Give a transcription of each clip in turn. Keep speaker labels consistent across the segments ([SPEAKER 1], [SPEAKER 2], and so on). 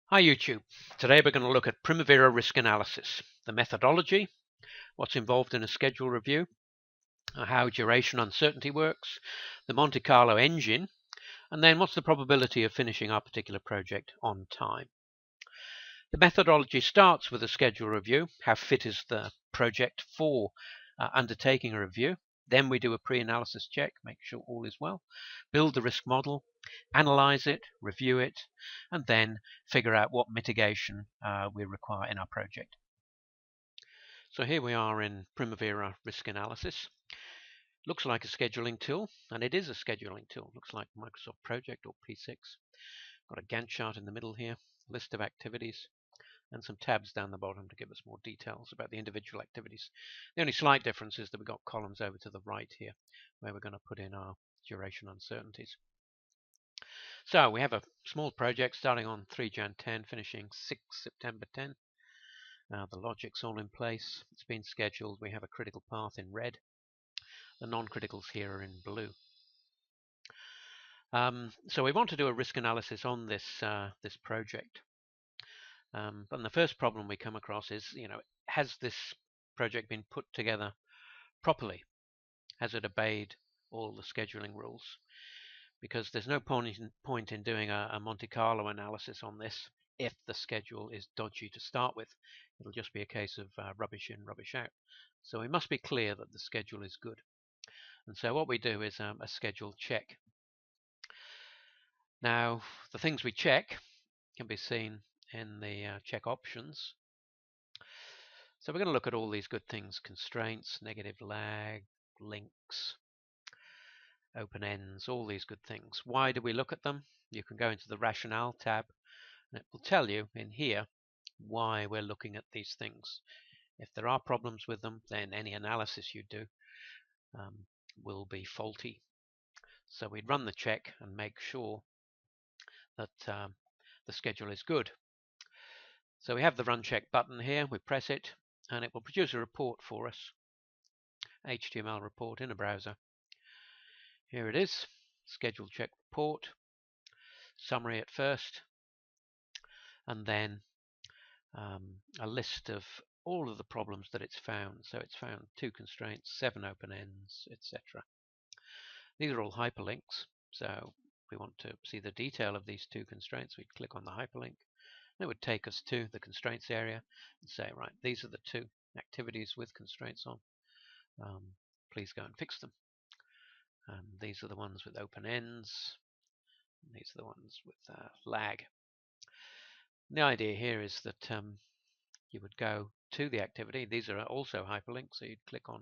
[SPEAKER 1] Hi YouTube. Today we're going to look at Primavera Risk Analysis, the methodology, what's involved in a schedule review, how duration uncertainty works, the Monte Carlo engine, and then what's the probability of finishing our particular project on time. The methodology starts with a schedule review. How fit is the project for undertaking a review? Then we do a pre-analysis check, make sure all is well, build the risk model, analyze it, review it, and then figure out what mitigation we require in our project. So here we are in Primavera Risk Analysis. Looks like a scheduling tool, and it is a scheduling tool. Looks like Microsoft Project or P6. Got a Gantt chart in the middle here, list of activities, and some tabs down the bottom to give us more details about the individual activities. The only slight difference is that we've got columns over to the right here where we're going to put in our duration uncertainties. So we have a small project starting on 3 Jan 10, finishing 6 September 10. The logic's all in place. It's been scheduled. We have a critical path in red. The non-criticals here are in blue. So we want to do a risk analysis on this project. But the first problem we come across is, has this project been put together properly? Has it obeyed all the scheduling rules? Because there's no point in doing a Monte Carlo analysis on this if the schedule is dodgy to start with. It'll just be a case of rubbish in, rubbish out. So we must be clear that the schedule is good. And so what we do is a schedule check. Now, the things we check can be seen in the check options. So we're going to look at all these good things: constraints, negative lag, links, open ends, all these good things. Why do we look at them? You can go into the rationale tab and it will tell you in here why we're looking at these things. If there are problems with them, then any analysis you do will be faulty. So we'd run the check and make sure that the schedule is good. So we have the run check button here. We press it and it will produce a report for us, HTML report in a browser. Here it is, schedule check report, summary at first, and then a list of all of the problems that it's found. So it's found 2 constraints, 7 open ends, etc. These are all hyperlinks. So if we want to see the detail of these 2 constraints, we'd click on the hyperlink. It would take us to the constraints area and say, right, these are the 2 activities with constraints on. Please go and fix them. These are the ones with open ends. And these are the ones with lag. The idea here is that you would go to the activity. These are also hyperlinks, so you'd click on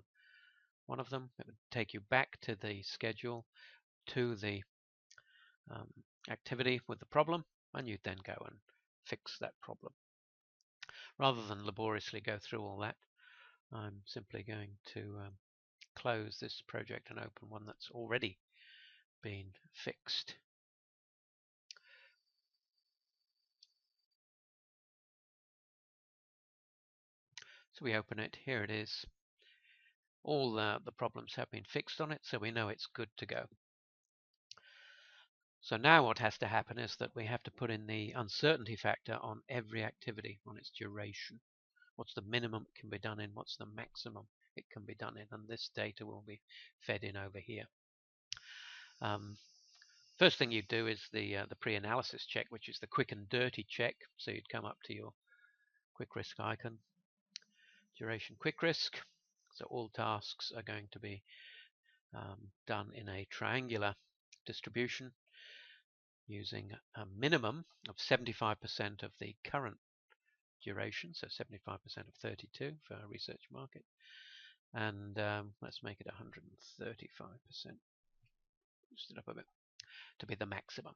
[SPEAKER 1] one of them. It would take you back to the schedule, to the activity with the problem, and you'd then go and fix that problem. Rather than laboriously go through all that, I'm simply going to close this project and open one that's already been fixed. So we open it. Here it is. All the problems have been fixed on it, so we know it's good to go. So now what has to happen is that we have to put in the uncertainty factor on every activity, on its duration. What's the minimum it can be done in? What's the maximum it can be done in? And this data will be fed in over here. First thing you do is the pre-analysis check, which is the quick and dirty check. So you'd come up to your quick risk icon, duration quick risk. So all tasks are going to be done in a triangular distribution using a minimum of 75% of the current duration, so 75% of 32 for our research market, and let's make it 135%, boost it up a bit, to be the maximum.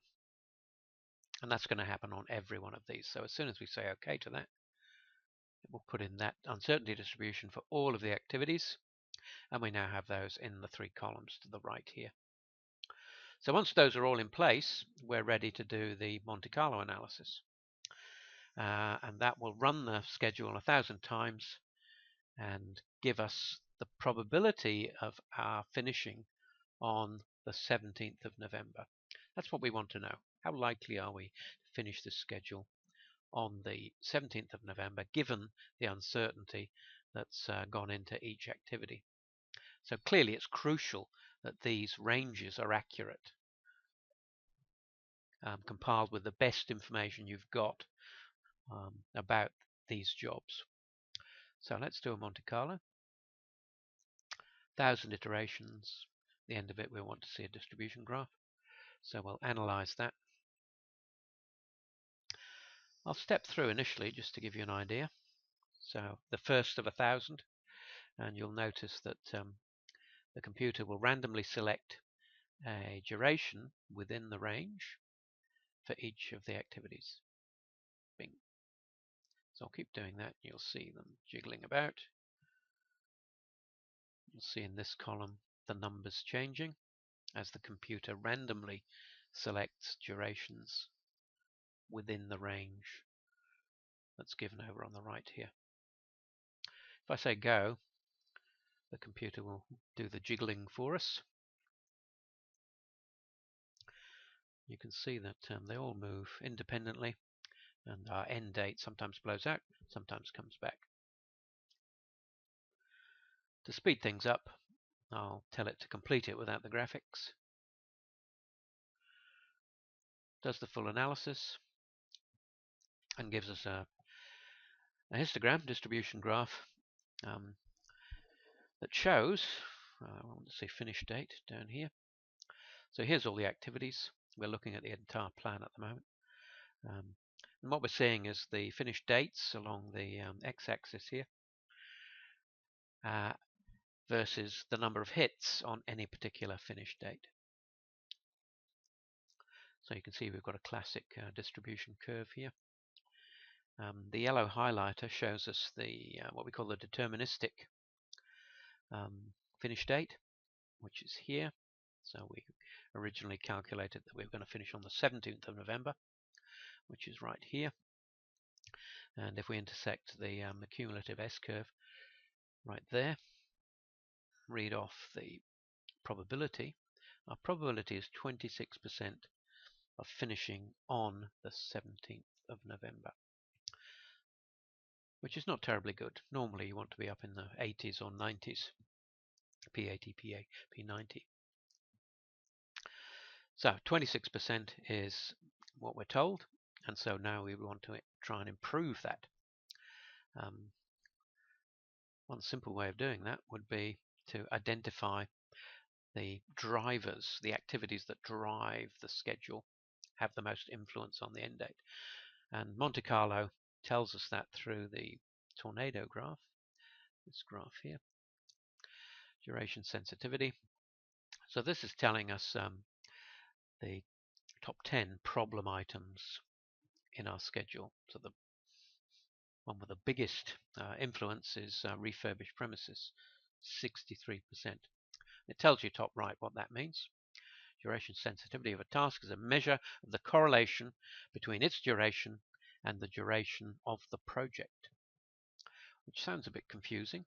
[SPEAKER 1] And that's going to happen on every one of these. So as soon as we say OK to that, it will put in that uncertainty distribution for all of the activities, and we now have those in the 3 columns to the right here. So once those are all in place, we're ready to do the Monte Carlo analysis. And that will run the schedule 1,000 times and give us the probability of our finishing on the 17th of November. That's what we want to know. How likely are we to finish this schedule on the 17th of November, given the uncertainty that's gone into each activity. So clearly it's crucial that these ranges are accurate, compiled with the best information you've got about these jobs. So let's do a Monte Carlo. 1,000 iterations. At the end of it, we want to see a distribution graph. So we'll analyze that. I'll step through initially just to give you an idea. So the first of 1,000, and you'll notice that the computer will randomly select a duration within the range for each of the activities. Bing. So I'll keep doing that. You'll see them jiggling about. You'll see in this column the numbers changing as the computer randomly selects durations within the range that's given over on the right here. If I say go, the computer will do the jiggling for us. You can see that they all move independently, and our end date sometimes blows out, sometimes comes back. To speed things up, I'll tell it to complete it without the graphics. Does the full analysis and gives us a histogram distribution graph that shows, I want to say finish date down here. So here's all the activities. We're looking at the entire plan at the moment. And what we're seeing is the finished dates along the x-axis here versus the number of hits on any particular finish date. So you can see we've got a classic distribution curve here. The yellow highlighter shows us the what we call the deterministic finish date, which is here. So we originally calculated that we were going to finish on the 17th of November, which is right here. And if we intersect the cumulative S-curve right there, read off the probability. Our probability is 26% of finishing on the 17th of November, which is not terribly good. Normally you want to be up in the 80s or 90s, P80, P90. So 26% is what we're told, and so now we want to try and improve that. One simple way of doing that would be to identify the drivers, the activities that drive the schedule, have the most influence on the end date. And Monte Carlo tells us that through the tornado graph, this graph here, duration sensitivity. So this is telling us the top 10 problem items in our schedule. So the one with the biggest influence is refurbished premises, 63%. It tells you top right what that means. Duration sensitivity of a task is a measure of the correlation between its duration and the duration of the project, which sounds a bit confusing.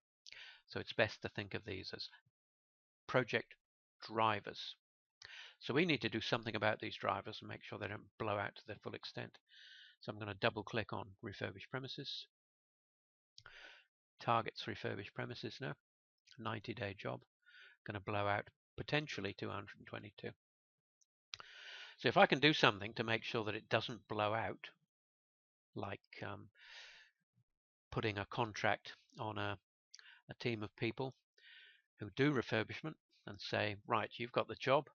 [SPEAKER 1] So it's best to think of these as project drivers. So we need to do something about these drivers and make sure they don't blow out to their full extent. So I'm going to double click on refurbished premises. Targets refurbished premises now. 90-day job. Going to blow out potentially 222. So if I can do something to make sure that it doesn't blow out, like putting a contract on a team of people who do refurbishment and say, right, you've got the job,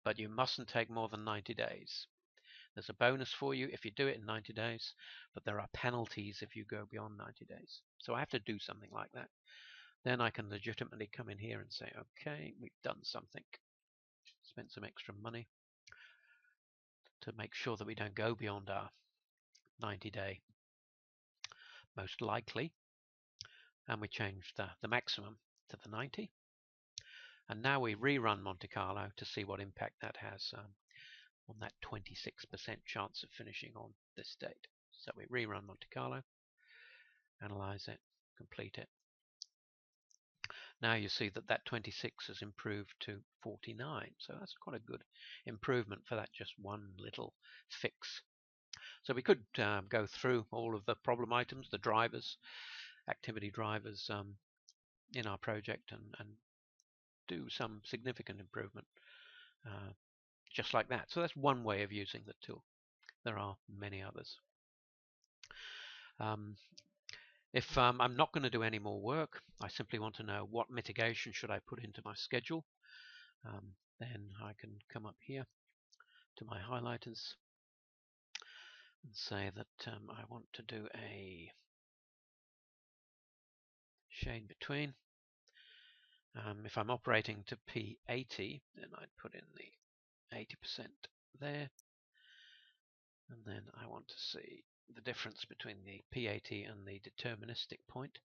[SPEAKER 1] but you mustn't take more than 90 days. There's a bonus for you if you do it in 90 days, but there are penalties if you go beyond 90 days. So I have to do something like that. Then I can legitimately come in here and say, okay, we've done something. Spent some extra money to make sure that we don't go beyond our 90-day most likely. And we changed the maximum to the 90. And now we rerun Monte Carlo to see what impact that has on that 26% chance of finishing on this date. So we rerun Monte Carlo, analyze it, complete it. Now you see that that 26 has improved to 49. So that's quite a good improvement for that just one little fix. So we could go through all of the problem items, the drivers, activity drivers in our project, and do some significant improvement just like that. So that's one way of using the tool. There are many others. If I'm not going to do any more work, I simply want to know what mitigation should I put into my schedule. Then I can come up here to my highlighters and say that I want to do a shade between. If I'm operating to P80, then I'd put in the 80% there. And then I want to see the difference between the P80 and the deterministic point.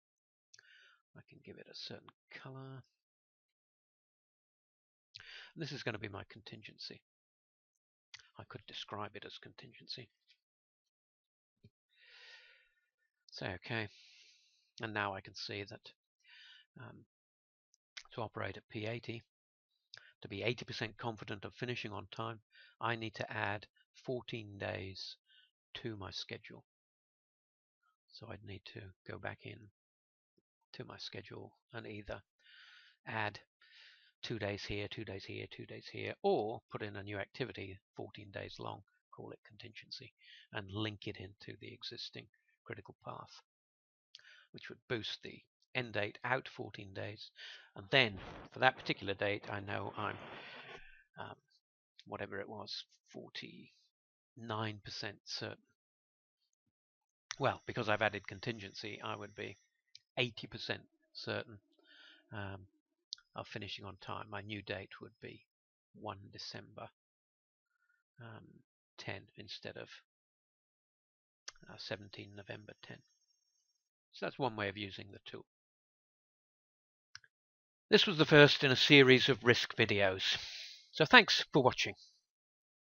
[SPEAKER 1] I can give it a certain color. And this is going to be my contingency. I could describe it as contingency. Say OK. And now I can see that to operate at P80, to be 80% confident of finishing on time, I need to add 14 days to my schedule. So I'd need to go back in to my schedule and either add 2 days here, 2 days here, 2 days here, or put in a new activity 14 days long, call it contingency, and link it into the existing critical path, which would boost the end date out 14 days. And then for that particular date, I know I'm whatever it was, 49% certain. Well, because I've added contingency, I would be 80% certain of finishing on time. My new date would be 1 December 10 instead of 17 November 10. So that's one way of using the tool. This was the first in a series of risk videos. So thanks for watching.